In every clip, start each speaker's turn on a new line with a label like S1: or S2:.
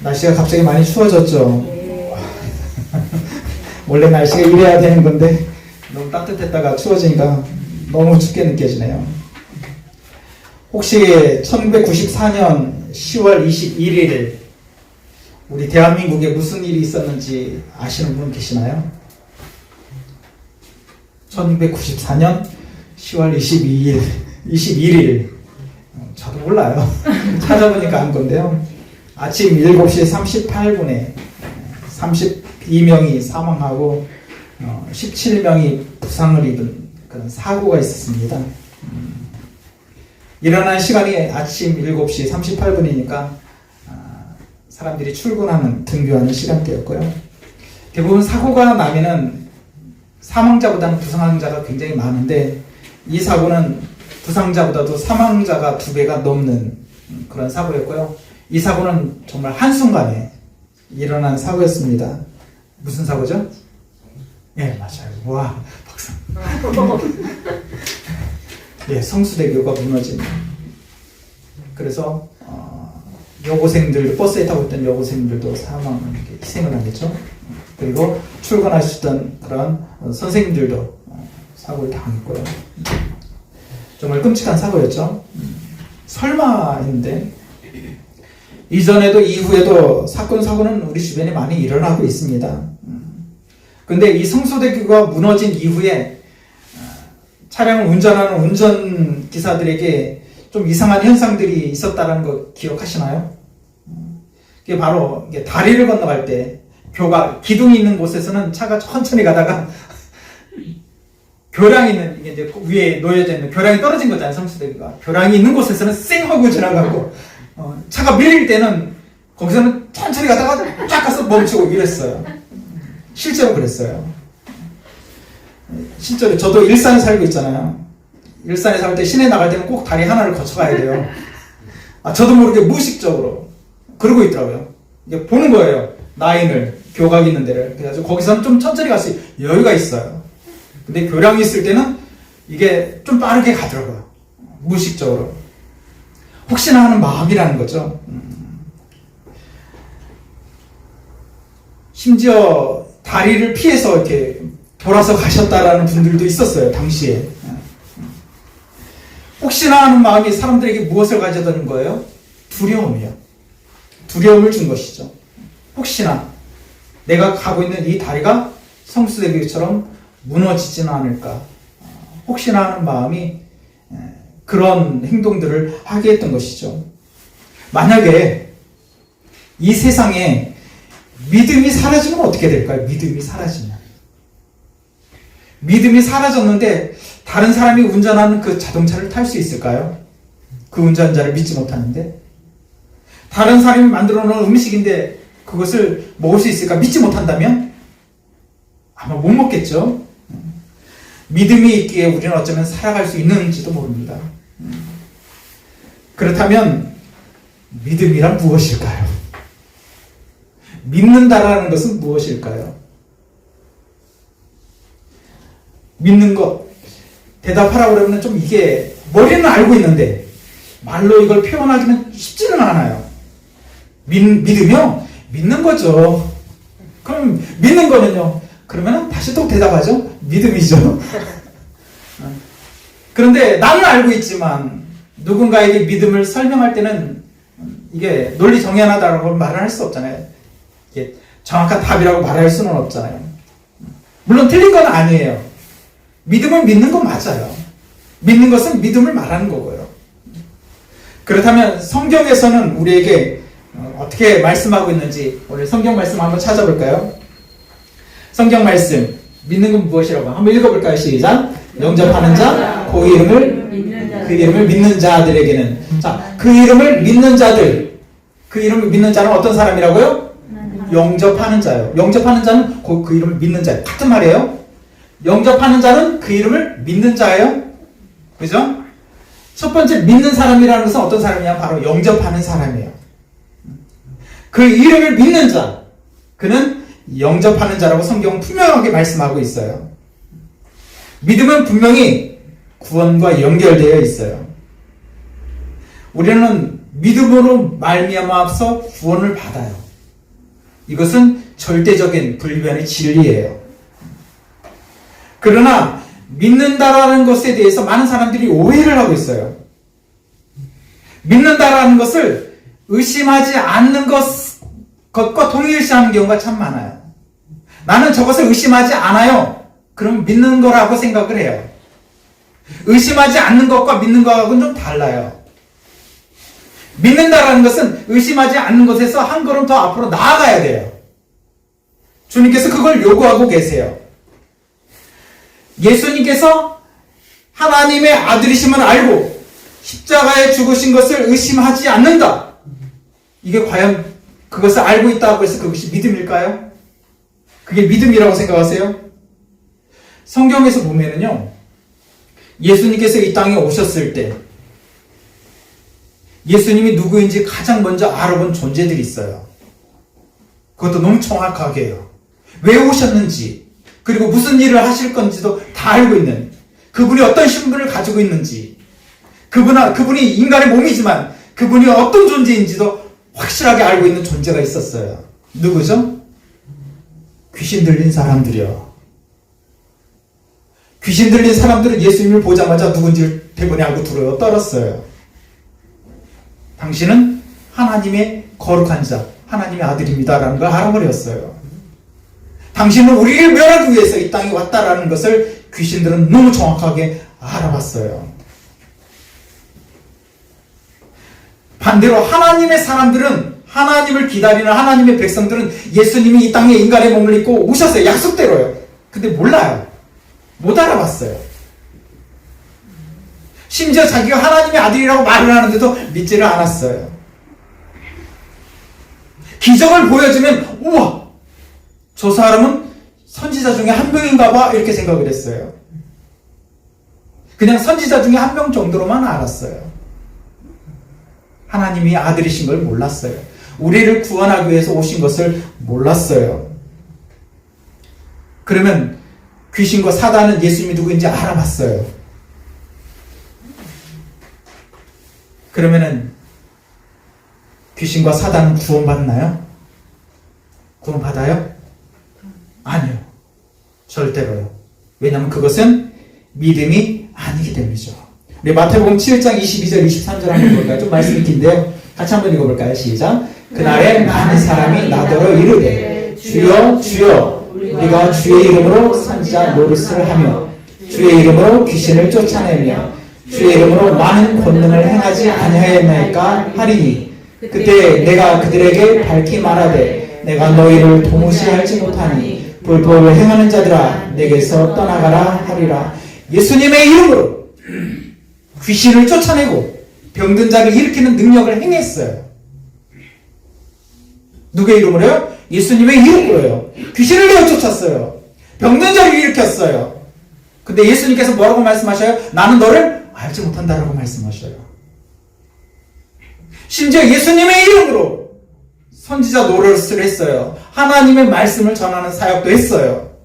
S1: 날씨가 갑자기 많이 추워졌죠. 원래 날씨가 이래야 되는 건데 너무 따뜻했다가 추워지니까 너무 춥게 느껴지네요. 혹시 1994년 10월 21일 우리 대한민국에 무슨 일이 있었는지 아시는 분 계시나요? 1994년 10월 21일 저도 몰라요. 찾아보니까 안 건데요. 아침 7시 38분에 32명이 사망하고 17명이 부상을 입은 그런 사고가 있었습니다. 일어난 시간이 아침 7시 38분이니까 사람들이 출근하는 등교하는 시간대였고요. 대부분 사고가 나면은 사망자보다는 부상자가 굉장히 많은데 이 사고는 부상자보다도 사망자가 2배가 넘는 그런 사고였고요. 이 사고는 정말 한순간에 일어난 사고였습니다. 무슨 사고죠? 예, 맞아요. 와, 박수. 예, 성수대교가 무너진. 그래서 여고생들, 버스에 타고 있던 여고생들도 희생을 하겠죠. 그리고 출근하시던 그런 선생님들도 사고를 당했고요. 정말 끔찍한 사고였죠. 설마 했는데 이전에도 이후에도 사건 사고는 우리 주변에 많이 일어나고 있습니다. 근데 이 성수대교가 무너진 이후에 차량을 운전하는 운전기사들에게 좀 이상한 현상들이 있었다는 거 기억하시나요? 그게 바로 다리를 건너갈 때 기둥이 있는 곳에서는 차가 천천히 가다가 교량이 있는, 이게 이제 위에 놓여져 있는 교량이 떨어진 거잖아요, 성수대교가. 교량이 있는 곳에서는 쌩 하고 지나가고, 차가 밀릴 때는 거기서는 천천히 가다가 쫙 가서 멈추고 이랬어요. 실제로 그랬어요. 실제로 저도 일산에 살고 있잖아요. 일산에 살 때 시내 나갈 때는 꼭 다리 하나를 거쳐가야 돼요. 저도 모르게 무의식적으로 그러고 있더라고요. 이게 보는 거예요. 라인을, 교각 있는 데를. 그래서 거기서는 좀 천천히 갈 수 여유가 있어요. 근데 교량이 있을 때는 이게 좀 빠르게 가더라고요. 무의식적으로. 혹시나 하는 마음이라는 거죠. 심지어 다리를 피해서 이렇게 돌아서 가셨다라는 분들도 있었어요, 당시에. 혹시나 하는 마음이 사람들에게 무엇을 가져다는 거예요? 두려움이요. 두려움을 준 것이죠. 혹시나 내가 가고 있는 이 다리가 성수대교처럼 무너지지는 않을까. 혹시나 하는 마음이 그런 행동들을 하게 했던 것이죠. 만약에 이 세상에 믿음이 사라지면 어떻게 될까요? 믿음이 사라지면. 믿음이 사라졌는데 다른 사람이 운전하는 그 자동차를 탈 수 있을까요? 그 운전자를 믿지 못하는데. 다른 사람이 만들어 놓은 음식인데 그것을 먹을 수 있을까? 믿지 못한다면? 아마 못 먹겠죠. 믿음이 있기에 우리는 어쩌면 살아갈 수 있는지도 모릅니다. 그렇다면 믿음이란 무엇일까요? 믿는다라는 것은 무엇일까요? 믿는 것 대답하라고 그러면 좀 이게 머리는 알고 있는데 말로 이걸 표현하기는 쉽지는 않아요. 믿으며 믿는 거죠. 그럼 믿는 거는요? 그러면 다시 또 대답하죠. 믿음이죠. 그런데 나는 알고 있지만 누군가에게 믿음을 설명할 때는 이게 논리 정연하다라고 말을 할 수 없잖아요. 이게 정확한 답이라고 말할 수는 없잖아요. 물론 틀린 건 아니에요. 믿음을 믿는 건 맞아요. 믿는 것은 믿음을 말하는 거고요. 그렇다면 성경에서는 우리에게 어떻게 말씀하고 있는지 오늘 성경 말씀 한번 찾아볼까요? 성경 말씀 믿는 건 무엇이라고 한번 읽어볼까요? 시작. 영접하는 자, 그 이름을 믿는 자들에게는. 자, 그 이름을 믿는 자들. 그 이름을 믿는 자는 어떤 사람이라고요? 영접하는 자요. 영접하는 자는 그 이름을 믿는 자예요. 같은 말이에요. 영접하는 자는 그 이름을 믿는 자예요. 그죠? 첫 번째 믿는 사람이라는 것은 어떤 사람이냐? 바로 영접하는 사람이에요. 그 이름을 믿는 자. 그는 영접하는 자라고 성경은 분명하게 말씀하고 있어요. 믿음은 분명히 구원과 연결되어 있어요. 우리는 믿음으로 말미암아서 구원을 받아요. 이것은 절대적인 불변의 진리예요. 그러나 믿는다라는 것에 대해서 많은 사람들이 오해를 하고 있어요. 믿는다라는 것을 의심하지 않는 것과 동일시하는 경우가 참 많아요. 나는 저것을 의심하지 않아요. 그럼 믿는 거라고 생각을 해요. 의심하지 않는 것과 믿는 것하고는 좀 달라요. 믿는다라는 것은 의심하지 않는 것에서 한 걸음 더 앞으로 나아가야 돼요. 주님께서 그걸 요구하고 계세요. 예수님께서 하나님의 아들이심을 알고 십자가에 죽으신 것을 의심하지 않는다. 이게 과연 그것을 알고 있다고 해서 그것이 믿음일까요? 그게 믿음이라고 생각하세요? 성경에서 보면은요, 예수님께서 이 땅에 오셨을 때 예수님이 누구인지 가장 먼저 알아본 존재들이 있어요. 그것도 너무 정확하게 해요. 왜 오셨는지, 그리고 무슨 일을 하실 건지도 다 알고 있는, 그분이 어떤 신분을 가지고 있는지, 그분이 인간의 몸이지만 그분이 어떤 존재인지도 확실하게 알고 있는 존재가 있었어요. 누구죠? 귀신 들린 사람들이요. 귀신 들린 사람들은 예수님을 보자마자 누군지를 대번에 알고 들어요. 떨었어요. 당신은 하나님의 거룩한 자, 하나님의 아들입니다라는 걸 알아버렸어요. 당신은 우리를 멸하기 위해서 이 땅에 왔다라는 것을 귀신들은 너무 정확하게 알아봤어요. 반대로 하나님의 사람들은, 하나님을 기다리는 하나님의 백성들은 예수님이 이 땅에 인간의 몸을 입고 오셨어요. 약속대로요. 근데 몰라요. 못 알아봤어요. 심지어 자기가 하나님의 아들이라고 말을 하는데도 믿지를 않았어요. 기적을 보여주면 우와, 저 사람은 선지자 중에 한 명인가 봐 이렇게 생각을 했어요. 그냥 선지자 중에 한 명 정도로만 알았어요. 하나님이 아들이신 걸 몰랐어요. 우리를 구원하기 위해서 오신 것을 몰랐어요. 그러면 귀신과 사단은 예수님이 누구인지 알아봤어요. 그러면은 귀신과 사단은 구원받나요? 구원받아요? 아니요. 절대로요. 왜냐하면 그것은 믿음이 아니기 때문이죠. 우리 마태복음 7장 22절 23절 한번 볼까요? 좀 말씀이 긴데요. 같이 한번 읽어볼까요? 시작. 그날에 많은 사람이 나더러 이르되 주여 주여 우리가 주의 이름으로 선지자 노릇을 하며 주의 이름으로 귀신을 쫓아내며 주의 이름으로 많은 권능을 행하지 아니하였나이까 하리니 그때 내가 그들에게 밝히 말하되 내가 너희를 도무지 알지 못하니 불법을 행하는 자들아 내게서 떠나가라 하리라. 예수님의 이름으로 귀신을 쫓아내고 병든 자를 일으키는 능력을 행했어요. 누구의 이름으로요? 예수님의 이름으로요. 귀신을 내어쫓았어요. 병든 자를 일으켰어요. 근데 예수님께서 뭐라고 말씀하셔요? 나는 너를 알지 못한다라고 말씀하셔요. 심지어 예수님의 이름으로 선지자 노릇을 했어요. 하나님의 말씀을 전하는 사역도 했어요.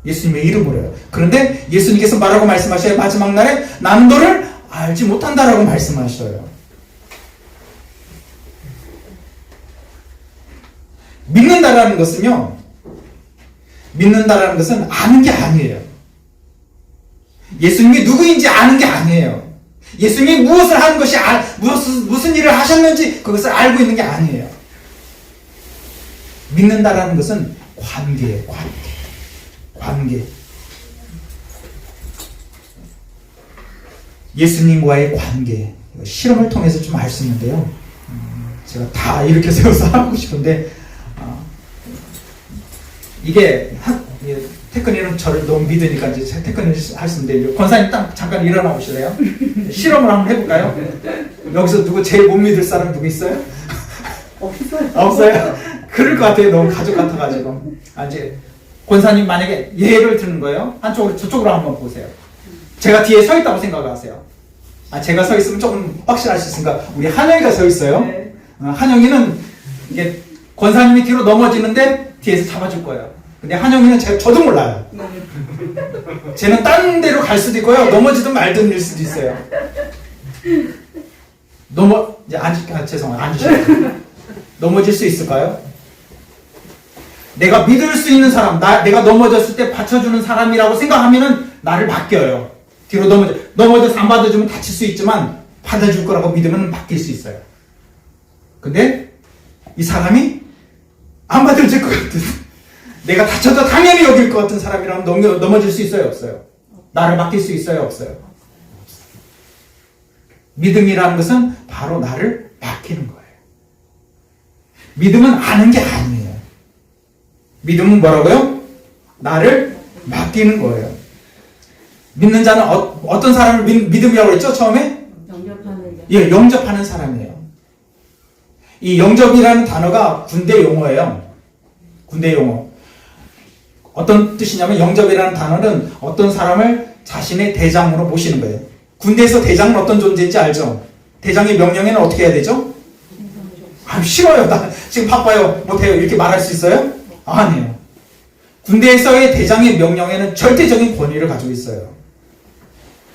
S1: 예수님의 이름으로요. 그런데 예수님께서 뭐라고 말씀하셔요? 마지막 날에 나는 너를 알지 못한다라고 말씀하셔요. 믿는다라는 것은요, 믿는다라는 것은 아는 게 아니에요. 예수님이 누구인지 아는 게 아니에요. 예수님이 무엇을 하는 것이, 무슨 일을 하셨는지 그것을 알고 있는 게 아니에요. 믿는다라는 것은 관계예요, 관계. 예수님과의 관계. 실험을 통해서 좀 알 수 있는데요. 제가 다 이렇게 세워서 하고 싶은데, 이게 태권이는 저를 너무 믿으니까 이제 태권을 할 수 있는데, 권사님 딱 잠깐 일어나 보실래요? 실험을 한번 해볼까요? 여기서 누구 제일 못 믿을 사람 누구 있어요?
S2: 없어요.
S1: 없어요? 그럴 것 같아요. 너무 가족 같아가지고. 이제 권사님 만약에 예를 드는 거예요. 한쪽으로 저쪽으로 한번 보세요. 제가 뒤에 서 있다고 생각하세요. 제가 서 있으면 조금 확실할 수 있으니까 우리 한영이가 서 있어요.
S2: 네.
S1: 한영이는 이게 권사님이 뒤로 넘어지는데 뒤에서 잡아줄 거예요. 근데 한영이는 저도 몰라요. 쟤는 딴 데로 갈 수도 있고요. 넘어지든 말든 일 수도 있어요. 이제 죄송해요. 앉으셔요. 넘어질 수 있을까요? 내가 믿을 수 있는 사람, 내가 넘어졌을 때 받쳐주는 사람이라고 생각하면은 나를 맡겨요. 뒤로 넘어져서 안 받아주면 다칠 수 있지만 받아줄 거라고 믿으면 맡길 수 있어요. 근데 이 사람이 안 받아줄 것 같은, 내가 다쳐도 당연히 여길 것 같은 사람이라면 넘어질 수 있어요, 없어요? 나를 맡길 수 있어요, 없어요? 믿음이라는 것은 바로 나를 맡기는 거예요. 믿음은 아는 게 아니에요. 믿음은 뭐라고요? 나를 맡기는 거예요. 믿는 자는 어떤 사람을 믿음이라고 했죠? 처음에?
S2: 영접하는 자.
S1: 예, 영접하는 사람이에요. 이 영접이라는 단어가 군대 용어예요. 군대 용어. 어떤 뜻이냐면 영접이라는 단어는 어떤 사람을 자신의 대장으로 모시는 거예요. 군대에서 대장은 어떤 존재인지 알죠? 대장의 명령에는 어떻게 해야 되죠? 아, 싫어요. 나 지금 바빠요. 못해요. 이렇게 말할 수 있어요? 아니에요. 군대에서의 대장의 명령에는 절대적인 권위를 가지고 있어요.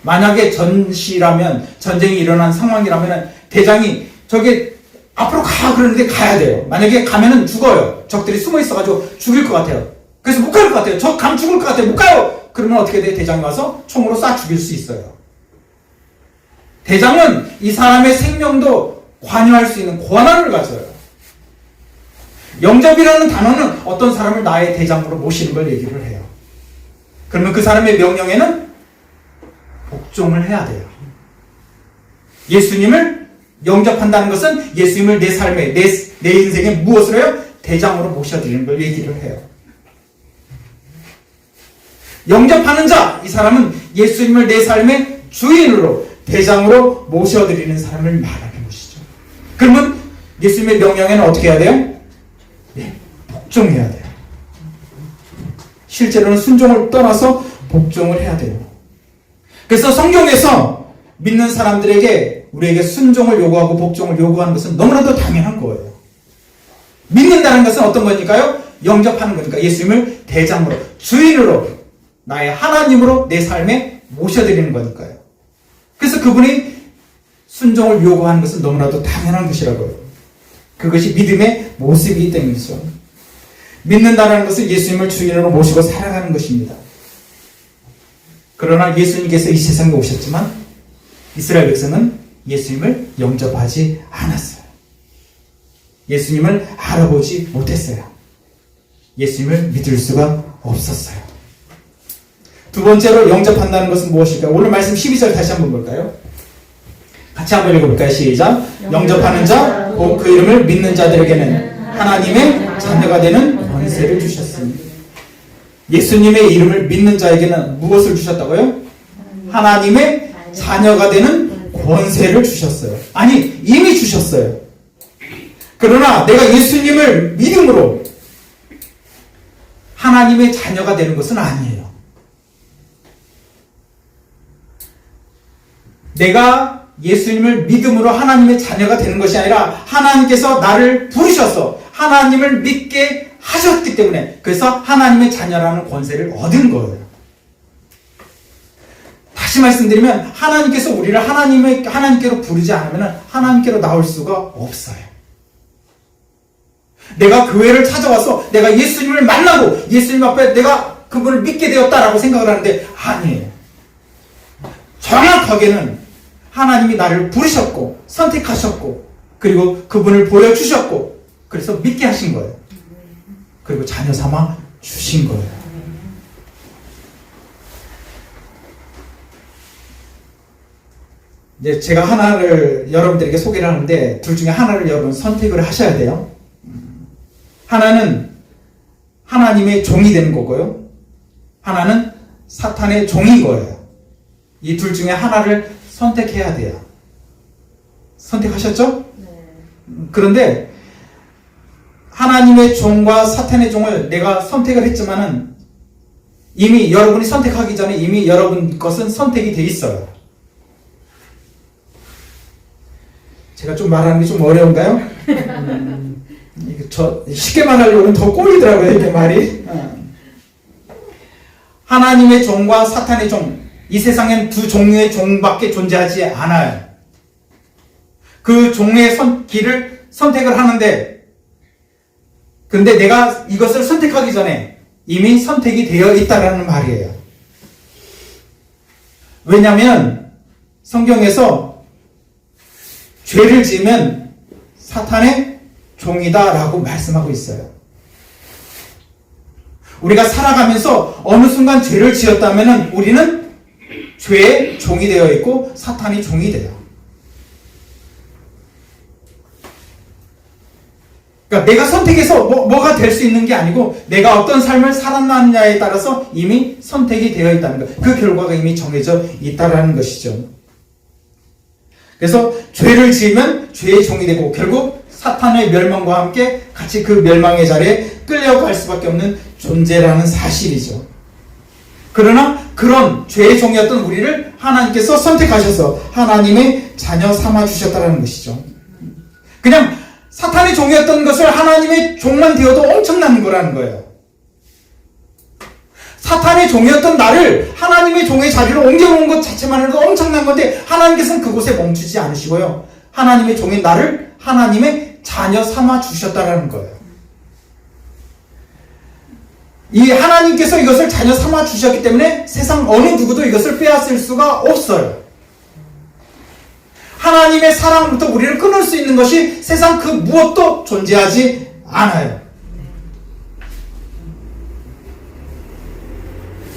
S1: 만약에 전시라면, 전쟁이 일어난 상황이라면 대장이 저게 앞으로 가 그러는데 가야 돼요. 만약에 가면은 죽어요. 적들이 숨어 있어가지고 죽일 것 같아요. 그래서 못 갈 것 같아요. 저 가면 죽을 것 같아요. 못 가요. 그러면 어떻게 돼? 대장이 와서 총으로 쏴 죽일 수 있어요. 대장은 이 사람의 생명도 관여할 수 있는 권한을 가져요. 영접이라는 단어는 어떤 사람을 나의 대장으로 모시는 걸 얘기를 해요. 그러면 그 사람의 명령에는 복종을 해야 돼요. 예수님을 영접한다는 것은 예수님을 내 삶에, 내 인생에 무엇을 해요? 대장으로 모셔드리는 걸 얘기를 해요. 영접하는 자, 이 사람은 예수님을 내 삶의 주인으로, 대장으로 모셔드리는 사람을 말하는 것이죠. 그러면 예수님의 명령에는 어떻게 해야 돼요? 네, 복종해야 돼요. 실제로는 순종을 떠나서 복종을 해야 돼요. 그래서 성경에서 믿는 사람들에게 우리에게 순종을 요구하고 복종을 요구하는 것은 너무나도 당연한 거예요. 믿는다는 것은 어떤 거니까요? 영접하는 거니까 예수님을 대장으로, 주인으로, 나의 하나님으로 내 삶에 모셔드리는 거니까요. 그래서 그분이 순종을 요구하는 것은 너무나도 당연한 것이라고요. 그것이 믿음의 모습이기 때문이죠. 믿는다는 것은 예수님을 주인으로 모시고 살아가는 것입니다. 그러나 예수님께서 이 세상에 오셨지만 이스라엘 백성은 예수님을 영접하지 않았어요. 예수님을 알아보지 못했어요. 예수님을 믿을 수가 없었어요. 두 번째로 영접한다는 것은 무엇일까요? 오늘 말씀 12절 다시 한번 볼까요? 같이 한번 읽어볼까요? 시작. 영접하는 자, 곧 그 이름을 믿는 자들에게는 하나님의 자녀가 되는 권세를 주셨습니다. 예수님의 이름을 믿는 자에게는 무엇을 주셨다고요? 하나님의 자녀가 되는 권세를 주셨어요. 아니, 이미 주셨어요. 그러나 내가 예수님을 믿음으로 하나님의 자녀가 되는 것은 아니에요. 내가 예수님을 믿음으로 하나님의 자녀가 되는 것이 아니라 하나님께서 나를 부르셔서 하나님을 믿게 하셨기 때문에, 그래서 하나님의 자녀라는 권세를 얻은 거예요. 다시 말씀드리면 하나님께서 우리를 하나님께로 부르지 않으면 하나님께로 나올 수가 없어요. 내가 교회를 찾아와서 내가 예수님을 만나고 예수님 앞에 내가 그분을 믿게 되었다라고 생각을 하는데 아니에요. 정확하게는 하나님이 나를 부르셨고 선택하셨고 그리고 그분을 보여주셨고 그래서 믿게 하신 거예요. 그리고 자녀 삼아 주신 거예요. 이제 제가 하나를 여러분들에게 소개를 하는데 둘 중에 하나를 여러분 선택을 하셔야 돼요. 하나는 하나님의 종이 되는 거고요. 하나는 사탄의 종인 거예요. 이 둘 중에 하나를 선택해야 돼요. 선택하셨죠?
S2: 네.
S1: 그런데 하나님의 종과 사탄의 종을 내가 선택을 했지만은 이미 여러분이 선택하기 전에 이미 여러분 것은 선택이 돼 있어요. 제가 좀 말하는 게 좀 어려운가요? 쉽게 말하려면 더 꼬이더라고요, 이게 말이. 하나님의 종과 사탄의 종, 이 세상엔 두 종류의 종밖에 존재하지 않아요. 그 종의 길을 선택을 하는데 근데 내가 이것을 선택하기 전에 이미 선택이 되어 있다라는 말이에요. 왜냐하면 성경에서 죄를 지으면 사탄의 종이다라고 말씀하고 있어요. 우리가 살아가면서 어느 순간 죄를 지었다면 우리는 죄의 종이 되어 있고 사탄이 종이 돼요. 그러니까 내가 선택해서 뭐가 될 수 있는 게 아니고 내가 어떤 삶을 살았느냐에 따라서 이미 선택이 되어 있다는 것. 그 결과가 이미 정해져 있다는 것이죠. 그래서 죄를 지으면 죄의 종이 되고 결국 사탄의 멸망과 함께 같이 그 멸망의 자리에 끌려갈 수밖에 없는 존재라는 사실이죠. 그러나 그런 죄의 종이었던 우리를 하나님께서 선택하셔서 하나님의 자녀 삼아 주셨다는 것이죠. 그냥 사탄의 종이었던 것을 하나님의 종만 되어도 엄청난 거라는 거예요. 사탄의 종이었던 나를 하나님의 종의 자리로 옮겨놓은 것 자체만 해도 엄청난 건데 하나님께서는 그곳에 멈추지 않으시고요. 하나님의 종인 나를 하나님의 자녀 삼아 주셨다는 거예요. 이 하나님께서 이것을 자녀 삼아 주셨기 때문에 세상 어느 누구도 이것을 빼앗을 수가 없어요. 하나님의 사랑으로부터 우리를 끊을 수 있는 것이 세상 그 무엇도 존재하지 않아요.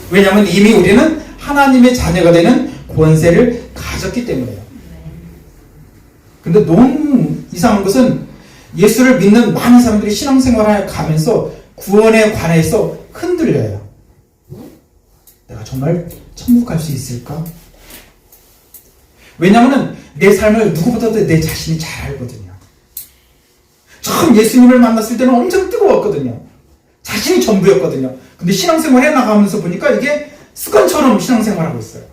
S1: 왜냐하면 이미 우리는 하나님의 자녀가 되는 권세를 가졌기 때문에요. 근데 너무 이상한 것은 예수를 믿는 많은 사람들이 신앙생활을 가면서 구원에 관해서 흔들려요. 내가 정말 천국 갈 수 있을까? 왜냐하면 내 삶을 누구보다도 내 자신이 잘 알거든요. 처음 예수님을 만났을 때는 엄청 뜨거웠거든요. 자신이 전부였거든요. 근데 신앙생활 해나가면서 보니까 이게 습관처럼 신앙생활하고 있어요.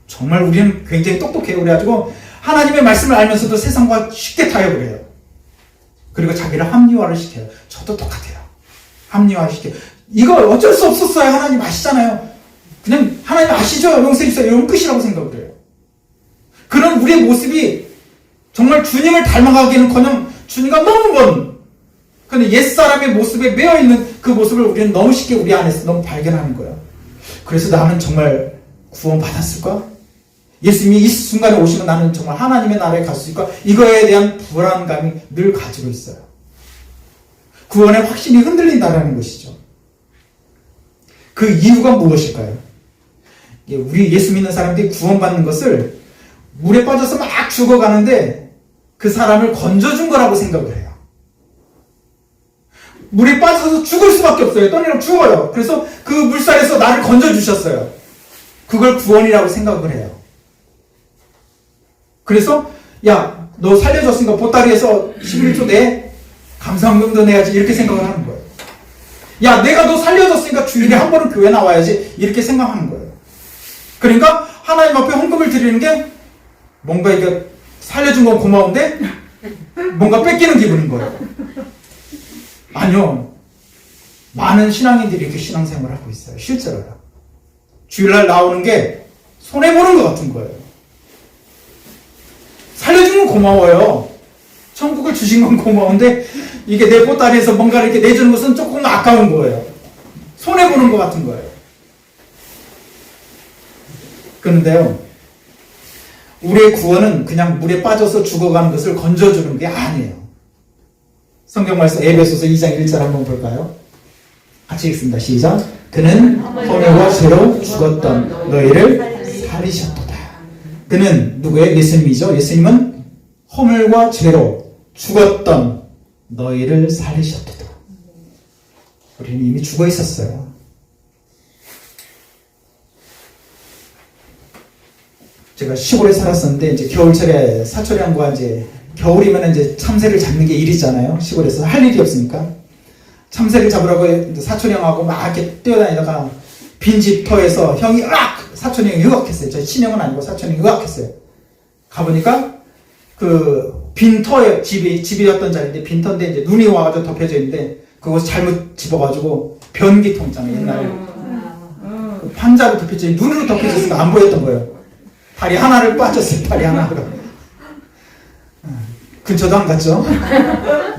S1: 정말 우리는 굉장히 똑똑해요. 그래가지고 하나님의 말씀을 알면서도 세상과 쉽게 타협을 해요. 그리고 자기를 합리화를 시켜요. 저도 똑같아요. 합리화를 시켜요. 이거 어쩔 수 없었어요. 하나님 아시잖아요. 그냥 하나님 아시죠? 용서 있어요. 이러면 끝이라고 생각을 해요. 그런 우리의 모습이 정말 주님을 닮아가기는커녕 주님과 너무 먼 근데 옛사람의 모습에 매여있는 그 모습을 우리는 너무 쉽게 우리 안에서 너무 발견하는 거예요. 그래서 나는 정말 구원받았을까? 예수님이 이 순간에 오시면 나는 정말 하나님의 나라에 갈 수 있을까? 이거에 대한 불안감이 늘 가지고 있어요. 구원의 확신이 흔들린다는 것이죠. 그 이유가 무엇일까요? 우리 예수 믿는 사람들이 구원받는 것을 물에 빠져서 막 죽어가는데 그 사람을 건져준 거라고 생각을 해요. 물에 빠져서 죽을 수밖에 없어요. 떠내려 죽어요. 그래서 그 물살에서 나를 건져주셨어요. 그걸 구원이라고 생각을 해요. 그래서 야, 너 살려줬으니까 보따리에서 11조 내? 감사원금도 내야지. 이렇게 생각을 하는 거예요. 야, 내가 너 살려줬으니까 주일에 한 번은 교회 나와야지. 이렇게 생각하는 거예요. 그러니까 하나님 앞에 헌금을 드리는 게 뭔가 이게 살려준 건 고마운데 뭔가 뺏기는 기분인 거예요. 아니요. 많은 신앙인들이 이렇게 신앙생활을 하고 있어요. 실제로요. 주일날 나오는 게 손해보는 것 같은 거예요. 살려준 건 고마워요. 천국을 주신 건 고마운데 이게 내 보따리에서 뭔가를 이렇게 내주는 것은 조금 아까운 거예요. 손해보는 것 같은 거예요. 그런데요, 우리의 구원은 그냥 물에 빠져서 죽어가는 것을 건져주는 게 아니에요. 성경 말씀 에베소서 2장 1절 한번 볼까요? 같이 읽습니다. 시작. 그는 허물과 죄로 죽었던 너희를 살리셨도다. 그는 누구의? 예수님이죠. 예수님은 허물과 죄로 죽었던 너희를 살리셨도다. 우리는 이미 죽어 있었어요. 제가 시골에 살았었는데 이제 겨울철에 사촌형과 이제 겨울이면 이제 참새를 잡는 게 일이잖아요. 시골에서 할 일이 없으니까 참새를 잡으라고 사촌형하고 막 이렇게 뛰어다니다가 빈집터에서 형이 사촌형이 으악했어요. 저 친형은 아니고 사촌형이 으악했어요. 가보니까 그 빈터에 집이었던 자리인데 빈터인데 이제 눈이 와가지고 덮여져 있는데 그것을 잘못 집어가지고 변기통 있잖아요. 옛날에 그 판자로 덮여져 있는데 눈으로 덮여져서 안 보였던 거예요. 다리 하나를 빠졌어요. 다리 하나가. 근처도 안 갔죠?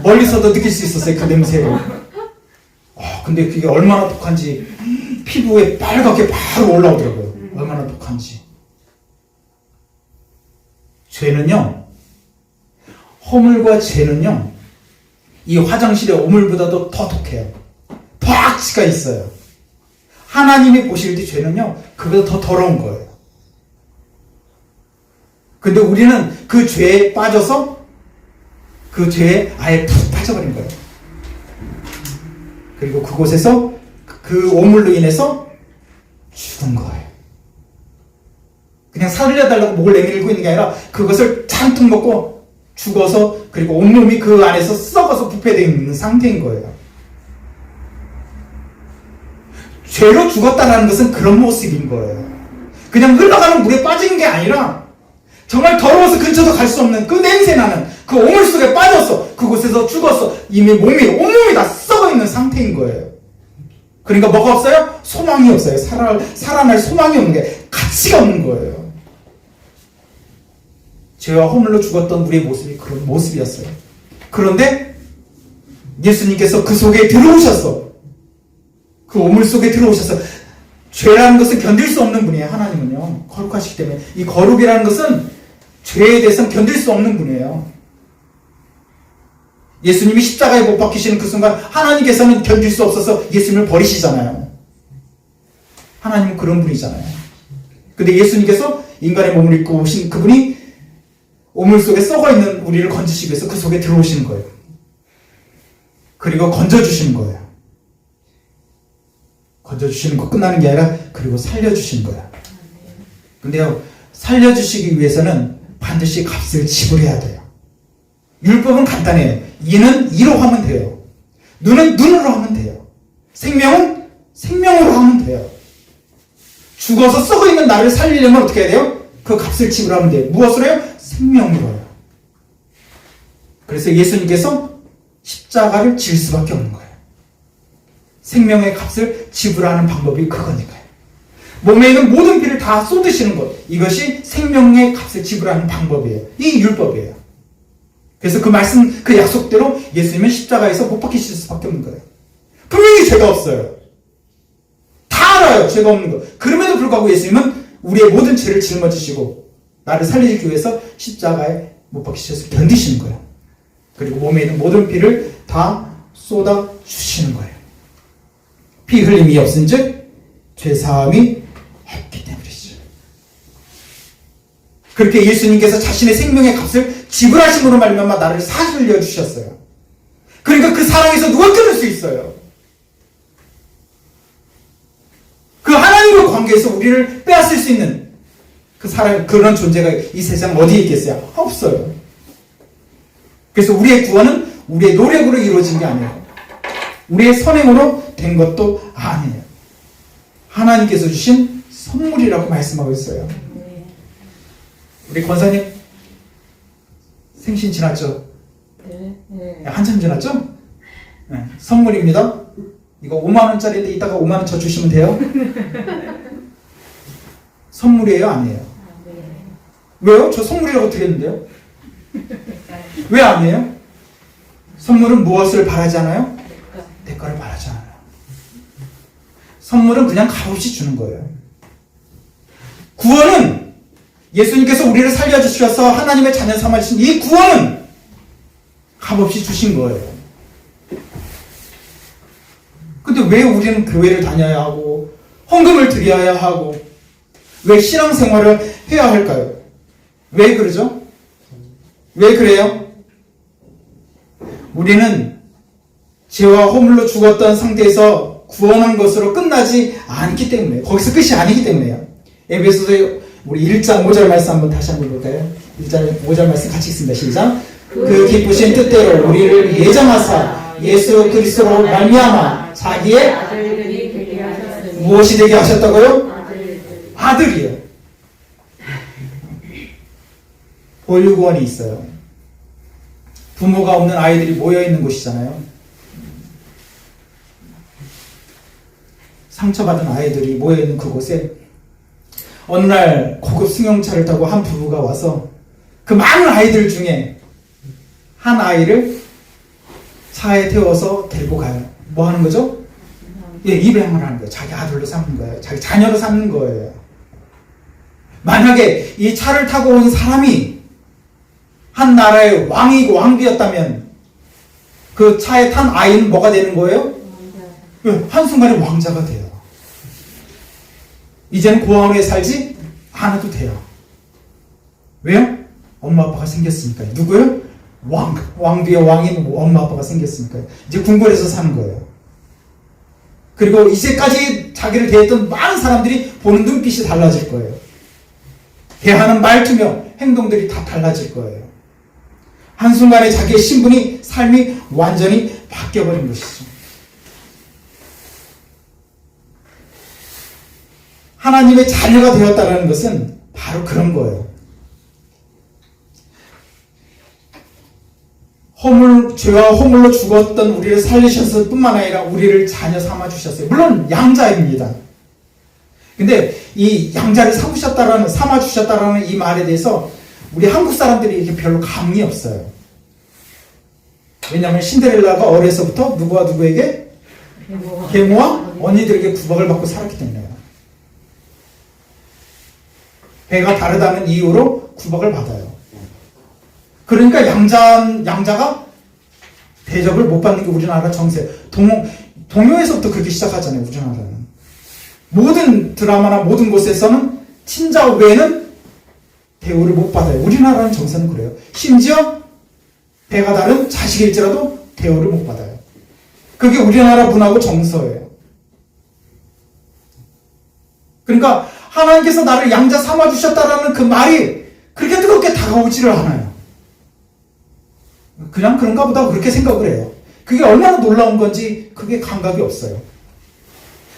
S1: 멀리서도 느낄 수 있었어요, 그 냄새를. 근데 그게 얼마나 독한지 피부에 빨갛게 바로 올라오더라고요. 얼마나 독한지. 죄는요, 허물과 죄는요, 이 화장실의 오물보다도 더 독해요. 더 악취가 있어요. 하나님이 보실 때 죄는요, 그보다 더 더러운 거예요. 근데 우리는 그 죄에 빠져서 그 죄에 아예 푹 빠져버린 거예요. 그리고 그곳에서 그 오물로 인해서 죽은 거예요. 그냥 살려달라고 목을 내밀고 있는 게 아니라 그것을 잔뜩 먹고 죽어서, 그리고 온몸이 그 안에서 썩어서 부패되어 있는 상태인 거예요. 죄로 죽었다는 것은 그런 모습인 거예요. 그냥 흘러가는 물에 빠진 게 아니라 정말 더러워서 근처도 갈 수 없는 그 냄새나는 그 오물 속에 빠져서 그곳에서 죽어서 이미 몸이 온몸이 다 썩어있는 상태인 거예요. 그러니까 뭐가 없어요? 소망이 없어요. 살아날 소망이 없는 게, 가치가 없는 거예요. 죄와 허물로 죽었던 우리의 모습이 그런 모습이었어요. 그런데 예수님께서 그 속에 들어오셔서, 그 오물 속에 들어오셔서, 죄라는 것은 견딜 수 없는 분이에요. 하나님은요, 거룩하시기 때문에. 이 거룩이라는 것은 죄에 대해서는 견딜 수 없는 분이에요. 예수님이 십자가에 못 박히시는 그 순간 하나님께서는 견딜 수 없어서 예수님을 버리시잖아요. 하나님은 그런 분이잖아요. 근데 예수님께서 인간의 몸을 입고 오신 그분이 오물 속에 썩어있는 우리를 건지시기 위해서 그 속에 들어오시는 거예요. 그리고 건져주시는 거예요. 건져주시는 거 끝나는 게 아니라 그리고 살려주시는 거예요. 근데요, 살려주시기 위해서는 반드시 값을 지불해야 돼요. 율법은 간단해요. 이는 이로 하면 돼요. 눈은 눈으로 하면 돼요. 생명은 생명으로 하면 돼요. 죽어서 썩어있는 나를 살리려면 어떻게 해야 돼요? 그 값을 지불하면 돼요. 무엇으로 해요? 생명으로요. 그래서 예수님께서 십자가를 질 수밖에 없는 거예요. 생명의 값을 지불하는 방법이 그거니까요. 몸에 있는 모든 피를 다 쏟으시는 것, 이것이 생명의 값을 지불하는 방법이에요. 이 율법이에요. 그래서 그 말씀, 그 약속대로 예수님은 십자가에서 못 박히실 수밖에 없는 거예요. 분명히 죄가 없어요. 다 알아요, 죄가 없는 거. 그럼에도 불구하고 예수님은 우리의 모든 죄를 짊어지시고 나를 살리기 위해서 십자가에 못 박히셔서 견디시는 거예요. 그리고 몸에 있는 모든 피를 다 쏟아 주시는 거예요. 피 흘림이 없은즉 죄사함이 없기 때문이죠. 그렇게 예수님께서 자신의 생명의 값을 지불하심으로 말미암아 나를 살려 주셨어요. 그러니까 그 사랑에서 누가 끊을 수 있어요? 그 하나님과 관계에서 우리를 빼앗을 수 있는 그 사랑, 그런 존재가 이 세상 어디에 있겠어요? 없어요. 그래서 우리의 구원은 우리의 노력으로 이루어진 게 아니에요. 우리의 선행으로 된 것도 아니에요. 하나님께서 주신 선물이라고 말씀하고 있어요. 우리 권사님 생신 지났죠?
S2: 네.
S1: 한참 지났죠? 네, 선물입니다. 이거 5만원짜리인데 이따가 5만원 더 주시면 돼요. 선물이에요? 아니에요? 왜요? 저 선물이라고 드렸는데요? 왜 아니에요? 선물은 무엇을 바라지 않아요? 대가를 바라지 않아요. 선물은 그냥 값없이 주는 거예요. 구원은 예수님께서 우리를 살려주셔서 하나님의 자녀 삼아주신 이 구원은 값없이 주신 거예요. 근데 왜 우리는 교회를 다녀야 하고 헌금을 드려야 하고 왜 신앙생활을 해야 할까요? 왜 그러죠? 왜 그래요? 우리는 죄와 허물로 죽었던 상태에서 구원한 것으로 끝나지 않기 때문에, 거기서 끝이 아니기 때문에요. 에베소서 우리 1장 5절 말씀 한번 다시 한번 볼까요? 1장 5절 말씀 같이 읽습니다. 시작. 그 기쁘신 뜻대로 우리를 예정하사 예수 그리스도로 말미암아 자기의
S2: 아들들이 되게 하셨으니
S1: 무엇이 되게 하셨다고요?
S2: 아들들.
S1: 아들이요. 보육원이 있어요. 부모가 없는 아이들이 모여있는 곳이잖아요. 상처받은 아이들이 모여있는 그곳에 어느 날 고급 승용차를 타고 한 부부가 와서 그 많은 아이들 중에 한 아이를 차에 태워서 데리고 가요. 뭐 하는 거죠? 예, 입양을 하는 거예요. 자기 아들로 삼는 거예요. 자기 자녀로 삼는 거예요. 만약에 이 차를 타고 온 사람이 한 나라의 왕이고 왕비였다면 그 차에 탄 아이는 뭐가 되는 거예요? 예, 한순간에 왕자가 돼요. 이제는 고아원에 살지 않아도 돼요. 왜요? 엄마 아빠가 생겼으니까요. 누구요? 왕비의 왕인 엄마 아빠가 생겼으니까요. 이제 궁궐에서 사는 거예요. 그리고 이제까지 자기를 대했던 많은 사람들이 보는 눈빛이 달라질 거예요. 대하는 말투며 행동들이 다 달라질 거예요. 한순간에 자기의 신분이, 삶이 완전히 바뀌어버린 것이죠. 하나님의 자녀가 되었다는 것은 바로 그런 거예요. 죄와 허물로 죽었던 우리를 살리셨을 뿐만 아니라 우리를 자녀 삼아 주셨어요. 물론 양자입니다. 근데 이 양자를 삼아 주셨다라는 이 말에 대해서 우리 한국 사람들이 이렇게 별로 감흥이 없어요. 왜냐하면 신데렐라가 어려서부터 누구와 누구에게? 계모와 언니들에게 구박을 받고 살았기 때문에요. 배가 다르다는 이유로 구박을 받아요. 그러니까 양자가 대접을 못 받는 게 우리나라 정세. 동요에서부터 그렇게 시작하잖아요, 우리나라는. 모든 드라마나 모든 곳에서는 친자 외에는 대우를 못 받아요. 우리나라는 정세는 그래요. 심지어 배가 다른 자식일지라도 대우를 못 받아요. 그게 우리나라 문화고 정서예요. 그러니까 하나님께서 나를 양자 삼아주셨다라는 그 말이 그렇게 뜨겁게 다가오지를 않아요. 그냥 그런가 보다 그렇게 생각을 해요. 그게 얼마나 놀라운 건지 그게 감각이 없어요.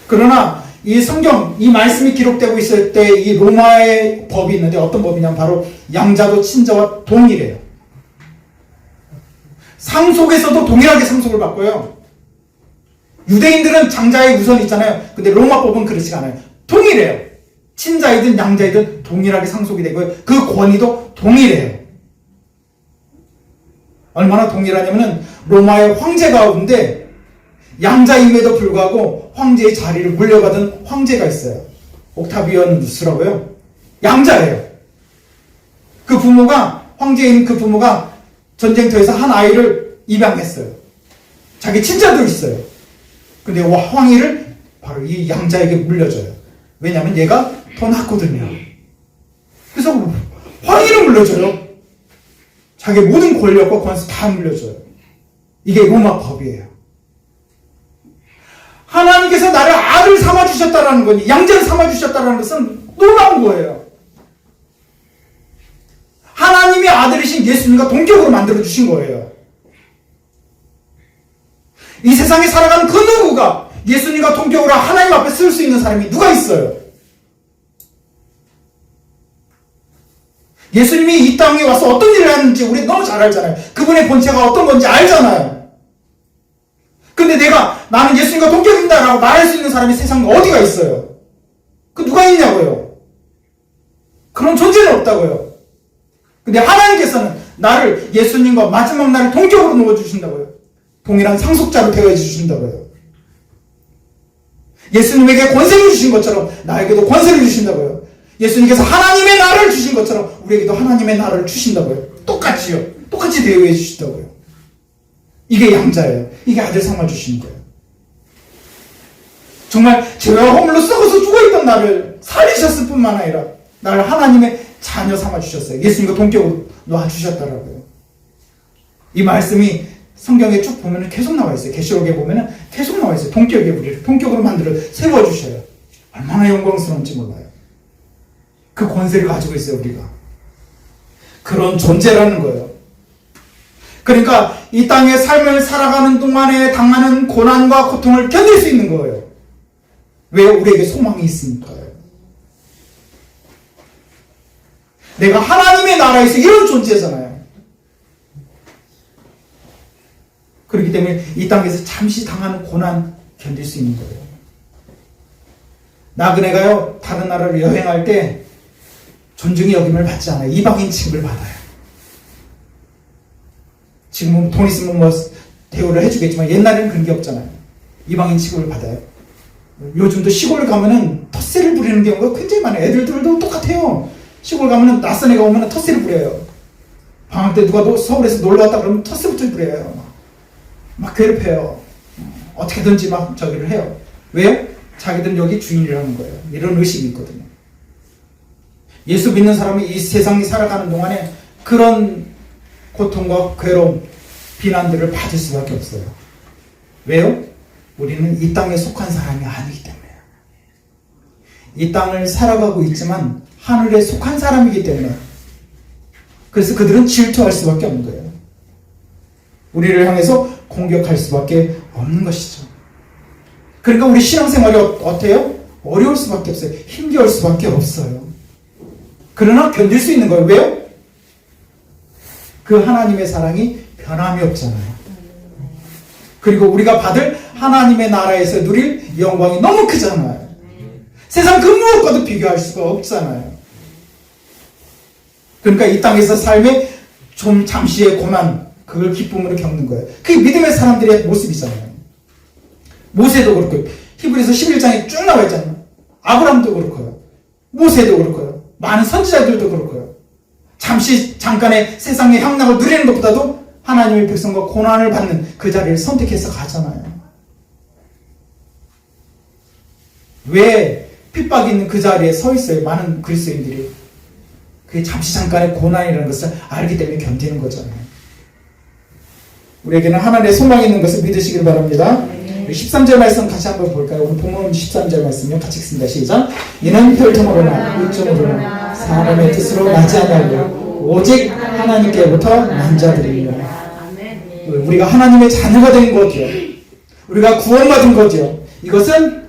S1: 그러나 이 성경, 이 말씀이 기록되고 있을 때 이 로마의 법이 있는데 어떤 법이냐면 바로 양자도 친자와 동일해요. 상속에서도 동일하게 상속을 받고요. 유대인들은 장자의 우선이 있잖아요. 근데 로마법은 그렇지 않아요. 동일해요. 친자이든 양자이든 동일하게 상속이 되고요. 그 권위도 동일해요. 얼마나 동일하냐면은 로마의 황제 가운데 양자임에도 불구하고 황제의 자리를 물려받은 황제가 있어요. 옥타비아누스라고요. 양자예요. 그 부모가, 황제인 그 부모가 전쟁터에서 한 아이를 입양했어요. 자기 친자도 있어요. 근데 황위를 바로 이 양자에게 물려줘요. 왜냐하면 얘가 더 낫거든요. 그래서 황위를 물려줘요. 자기의 모든 권력과 권세 다 물려줘요. 이게 로마 법이에요. 하나님께서 나를 아들 삼아주셨다라는 거니, 양자를 삼아주셨다라는 것은 놀라운 거예요. 하나님의 아들이신 예수님과 동격으로 만들어주신 거예요. 이 세상에 살아가는 그 누구가 예수님과 동격으로 하나님 앞에 쓸 수 있는 사람이 누가 있어요? 예수님이 이 땅에 와서 어떤 일을 하는지 우리 너무 잘 알잖아요. 그분의 본체가 어떤 건지 알잖아요. 근데 나는 예수님과 동격입니다라고 말할 수 있는 사람이 세상에 어디가 있어요? 그 누가 있냐고요? 그런 존재는 없다고요. 근데 하나님께서는 나를 예수님과 마지막 날을 동격으로 놓아주신다고요. 동일한 상속자로 대하여 주신다고요. 예수님에게 권세를 주신 것처럼 나에게도 권세를 주신다고요. 예수님께서 하나님의 나라를 주신 것처럼 우리에게도 하나님의 나라를 주신다고요. 똑같이요. 똑같이 대우해 주신다고요. 이게 양자예요. 이게 아들 삼아 주시는 거예요. 정말 죄와 허물로 썩어서 죽어있던 나를 살리셨을 뿐만 아니라 나를 하나님의 자녀 삼아 주셨어요. 예수님과 동격으로 놓아주셨더라고요. 이 말씀이 성경에 쭉 보면 계속 나와 있어요. 계시록에 보면 계속 나와 있어요. 동격에 우리를 동격으로 만들어 세워주셔요. 얼마나 영광스러운지 몰라요. 그 권세를 가지고 있어요, 우리가. 그런 존재라는 거예요. 그러니까 이 땅의 삶을 살아가는 동안에 당하는 고난과 고통을 견딜 수 있는 거예요. 왜? 우리에게 소망이 있으니까요. 내가 하나님의 나라에서 이런 존재잖아요. 그렇기 때문에 이 땅에서 잠시 당하는 고난 견딜 수 있는 거예요. 나그네가요, 다른 나라를 여행할 때 존중의 여김을 받지 않아요. 이방인 취급을 받아요. 지금은 돈 있으면 뭐 대우를 해주겠지만 옛날에는 그런 게 없잖아요. 이방인 취급을 받아요. 요즘도 시골 가면은 텃세를 부리는 경우가 굉장히 많아요. 애들도 똑같아요. 시골 가면은 낯선 애가 오면은 텃세를 부려요. 방학 때 누가 서울에서 놀러 왔다 그러면 텃세부터 부려요. 막 괴롭혀요. 어떻게든지 막 저기를 해요. 왜요? 자기들은 여기 주인이라는 거예요. 이런 의식이 있거든요. 예수 믿는 사람이 이 세상에 살아가는 동안에 그런 고통과 괴로움, 비난들을 받을 수밖에 없어요. 왜요? 우리는 이 땅에 속한 사람이 아니기 때문에요. 이 땅을 살아가고 있지만 하늘에 속한 사람이기 때문에 그래서 그들은 질투할 수밖에 없는 거예요. 우리를 향해서 공격할 수밖에 없는 것이죠. 그러니까 우리 신앙생활이 어때요? 어려울 수밖에 없어요. 힘겨울 수밖에 없어요. 그러나 견딜 수 있는 거예요. 왜요? 그 하나님의 사랑이 변함이 없잖아요. 그리고 우리가 받을 하나님의 나라에서 누릴 영광이 너무 크잖아요. 세상 그 무엇과도 비교할 수가 없잖아요. 그러니까 이 땅에서 삶의 좀 잠시의 고난, 그걸 기쁨으로 겪는 거예요. 그게 믿음의 사람들의 모습이잖아요. 모세도 그렇고요. 히브리서 11장에 쭉 나와 있잖아요. 아브라함도 그렇고요. 모세도 그렇고요. 많은 선지자들도 그렇고요. 잠깐의 세상의 향락을 누리는 것보다도 하나님의 백성과 고난을 받는 그 자리를 선택해서 가잖아요. 왜 핍박이 있는 그 자리에 서 있어요? 많은 그리스도인들이. 그게 잠깐의 고난이라는 것을 알기 때문에 견디는 거잖아요. 우리에게는 하나님의 소망이 있는 것을 믿으시길 바랍니다. 13절 말씀 같이 한번 볼까요? 오늘 본문 13절 말씀요. 같이 읽습니다. 시작. 이는 혈통으로나 육정으로나 사람의 뜻으로 나지 아니하고 오직 하나님께로부터 난 자들이니라. 우리가 하나님의 자녀가 된 거죠. 우리가 구원받은 거죠. 이것은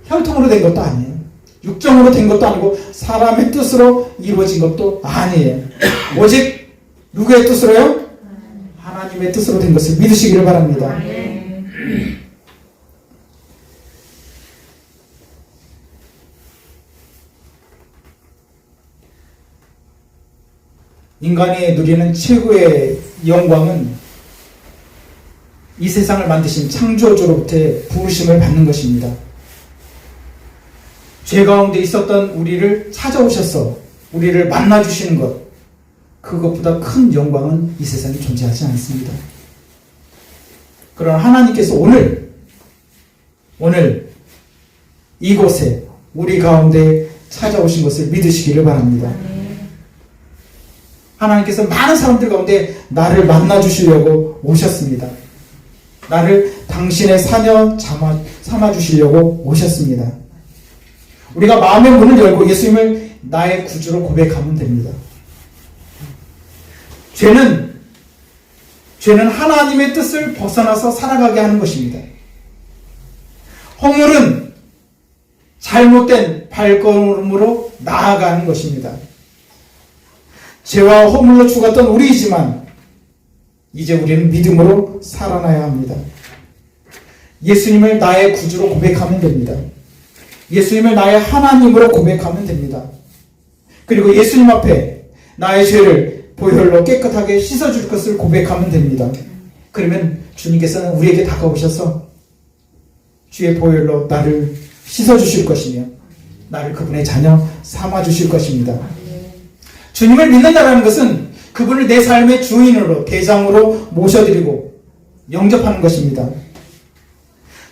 S1: 혈통으로 된 것도 아니에요. 육정으로 된 것도 아니고 사람의 뜻으로 이루어진 것도 아니에요. 오직 누구의 뜻으로요? 하나님의 뜻으로 된 것을 믿으시기를 바랍니다. 인간이 누리는 최고의 영광은 이 세상을 만드신 창조주로부터의 부르심을 받는 것입니다. 죄 가운데 있었던 우리를 찾아오셔서 우리를 만나주시는 것, 그것보다 큰 영광은 이 세상에 존재하지 않습니다. 그러나 하나님께서 오늘 이곳에 우리 가운데 찾아오신 것을 믿으시기를 바랍니다. 하나님께서 많은 사람들 가운데 나를 만나주시려고 오셨습니다. 나를 당신의 사녀 삼아주시려고 오셨습니다. 우리가 마음의 문을 열고 예수님을 나의 구주로 고백하면 됩니다. 죄는 하나님의 뜻을 벗어나서 살아가게 하는 것입니다. 허물은 잘못된 발걸음으로 나아가는 것입니다. 죄와 허물로 죽었던 우리이지만 이제 우리는 믿음으로 살아나야 합니다. 예수님을 나의 구주로 고백하면 됩니다. 예수님을 나의 하나님으로 고백하면 됩니다. 그리고 예수님 앞에 나의 죄를 보혈로 깨끗하게 씻어줄 것을 고백하면 됩니다. 그러면 주님께서는 우리에게 다가오셔서 주의 보혈로 나를 씻어주실 것이며 나를 그분의 자녀 삼아주실 것입니다. 주님을 믿는다는 것은 그분을 내 삶의 주인으로 대장으로 모셔드리고 영접하는 것입니다.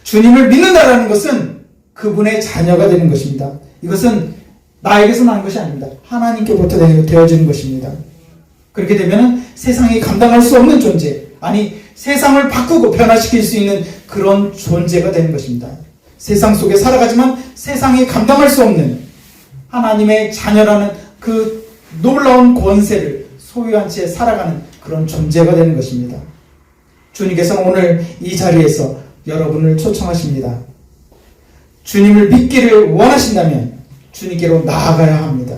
S1: 주님을 믿는다는 것은 그분의 자녀가 되는 것입니다. 이것은 나에게서 나는 것이 아닙니다. 하나님께부터 되어지는 것입니다. 그렇게 되면 세상이 감당할 수 없는 존재, 아니 세상을 바꾸고 변화시킬 수 있는 그런 존재가 되는 것입니다. 세상 속에 살아가지만 세상이 감당할 수 없는 하나님의 자녀라는 그 놀라운 권세를 소유한 채 살아가는 그런 존재가 되는 것입니다. 주님께서는 오늘 이 자리에서 여러분을 초청하십니다. 주님을 믿기를 원하신다면 주님께로 나아가야 합니다.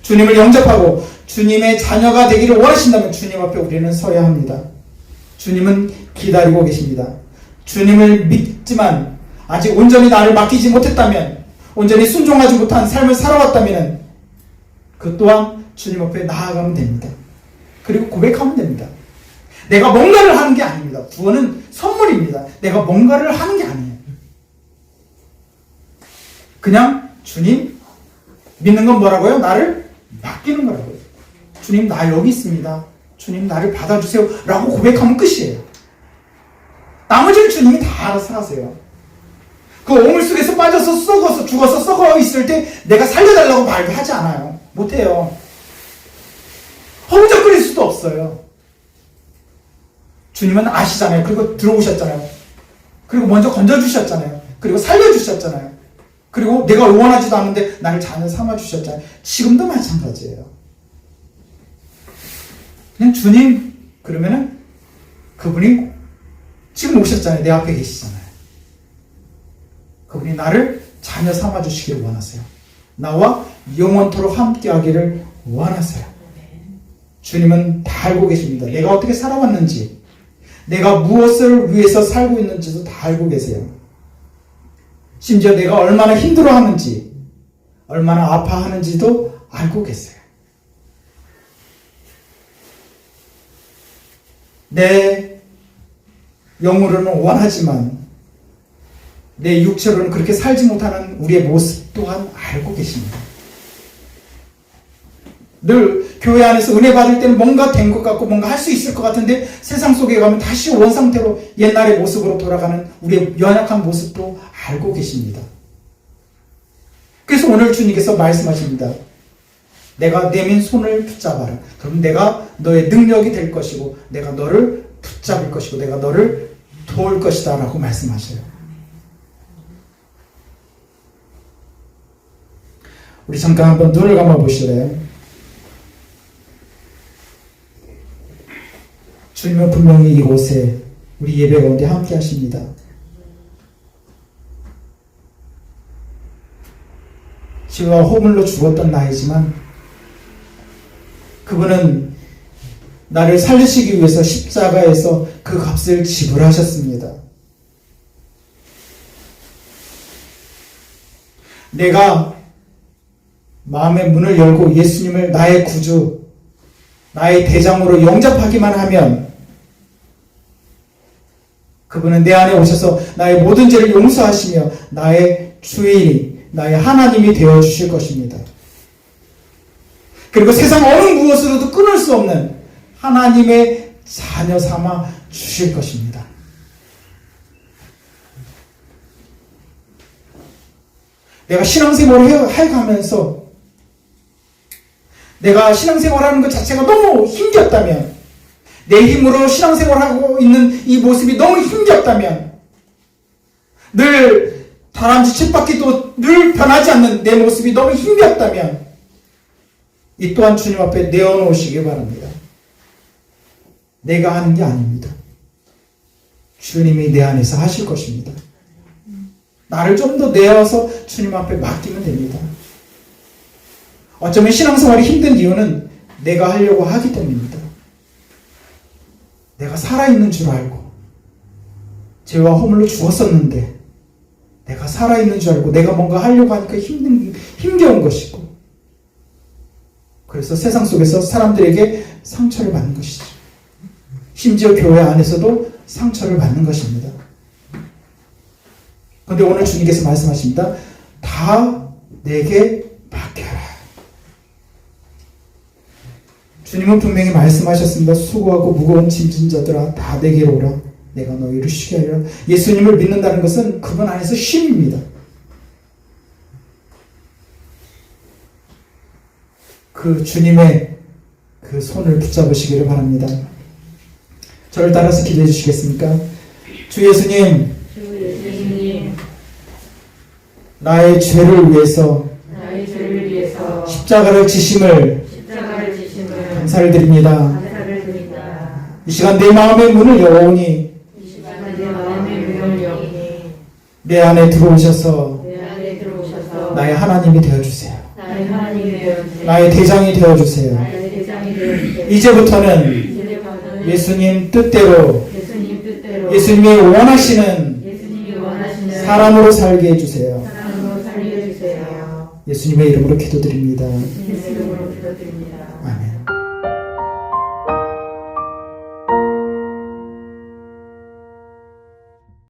S1: 주님을 영접하고 주님의 자녀가 되기를 원하신다면 주님 앞에 우리는 서야 합니다. 주님은 기다리고 계십니다. 주님을 믿지만 아직 온전히 나를 맡기지 못했다면, 온전히 순종하지 못한 삶을 살아왔다면 그 또한 주님 앞에 나아가면 됩니다. 그리고 고백하면 됩니다. 내가 뭔가를 하는 게 아닙니다. 구원은 선물입니다. 내가 뭔가를 하는 게 아니에요. 그냥 주님 믿는 건 뭐라고요? 나를 맡기는 거라고요. 주님 나 여기 있습니다. 주님 나를 받아주세요 라고 고백하면 끝이에요. 나머지는 주님이 다 알아서 하세요. 그 오물 속에서 빠져서 썩어서 죽어서 썩어 있을 때 내가 살려달라고 말도 하지 않아요. 못해요. 허우적거릴 수도 없어요. 주님은 아시잖아요. 그리고 들어오셨잖아요. 그리고 먼저 건져주셨잖아요. 그리고 살려주셨잖아요. 그리고 내가 원하지도 않는데 나를 자녀 삼아주셨잖아요. 지금도 마찬가지예요. 그냥 주님 그러면은 그분이 지금 오셨잖아요. 내 앞에 계시잖아요. 그분이 나를 자녀 삼아주시기를 원하세요. 나와 영원토록 함께하기를 원하세요. 주님은 다 알고 계십니다. 내가 어떻게 살아왔는지, 내가 무엇을 위해서 살고 있는지도 다 알고 계세요. 심지어 내가 얼마나 힘들어하는지, 얼마나 아파하는지도 알고 계세요. 내 영으로는 원하지만 내 육체로는 그렇게 살지 못하는 우리의 모습 또한 알고 계십니다. 늘 교회 안에서 은혜 받을 때는 뭔가 된 것 같고 뭔가 할 수 있을 것 같은데 세상 속에 가면 다시 원상태로 옛날의 모습으로 돌아가는 우리의 연약한 모습도 알고 계십니다. 그래서 오늘 주님께서 말씀하십니다. 내가 내민 손을 붙잡아라. 그럼 내가 너의 능력이 될 것이고 내가 너를 붙잡을 것이고 내가 너를 도울 것이다 라고 말씀하셔요. 우리 잠깐 한번 눈을 감아 보실래요? 주님은 분명히 이곳에 우리 예배 가운데 함께 하십니다. 죄와 허물로 죽었던 나이지만 그분은 나를 살리시기 위해서 십자가에서 그 값을 지불하셨습니다. 내가 마음의 문을 열고 예수님을 나의 구주, 나의 대장으로 영접하기만 하면 그분은 내 안에 오셔서 나의 모든 죄를 용서하시며 나의 주인이, 나의 하나님이 되어주실 것입니다. 그리고 세상 어느 무엇으로도 끊을 수 없는 하나님의 자녀 삼아 주실 것입니다. 내가 신앙생활을 해가면서 내가 신앙생활하는 것 자체가 너무 힘겹다면, 내 힘으로 신앙생활하고 있는 이 모습이 너무 힘겹다면, 늘 다람쥐 쳇바퀴도 늘 변하지 않는 내 모습이 너무 힘겹다면 이 또한 주님 앞에 내어놓으시기 바랍니다. 내가 하는 게 아닙니다. 주님이 내 안에서 하실 것입니다. 나를 좀 더 내어서 주님 앞에 맡기면 됩니다. 어쩌면 신앙생활이 힘든 이유는 내가 하려고 하기 때문입니다. 내가 살아있는 줄 알고 죄와 허물로 죽었었는데 내가 살아있는 줄 알고 내가 뭔가 하려고 하니까 힘겨운 것이고, 그래서 세상 속에서 사람들에게 상처를 받는 것이죠. 심지어 교회 안에서도 상처를 받는 것입니다. 그런데 오늘 주님께서 말씀하십니다. 다 내게 맡겨라. 주님은 분명히 말씀하셨습니다. 수고하고 무거운 짐진 자들아 다 내게로 오라. 내가 너희를 쉬게 하리라. 예수님을 믿는다는 것은 그분 안에서 쉼입니다. 그 주님의 그 손을 붙잡으시기를 바랍니다. 저를 따라서 기도해 주시겠습니까? 주 예수님, 나의 죄를 위해서 십자가를 지심을 감사를 드립니다. 이 시간 내 마음의 문을 여오니 내 안에 들어오셔서 나의 하나님이 되어주세요. 나의 대장이 되어주세요. 이제부터는 예수님 뜻대로 예수님이 원하시는 사람으로 살게 해주세요. 예수님의 이름으로 기도드립니다. 아멘.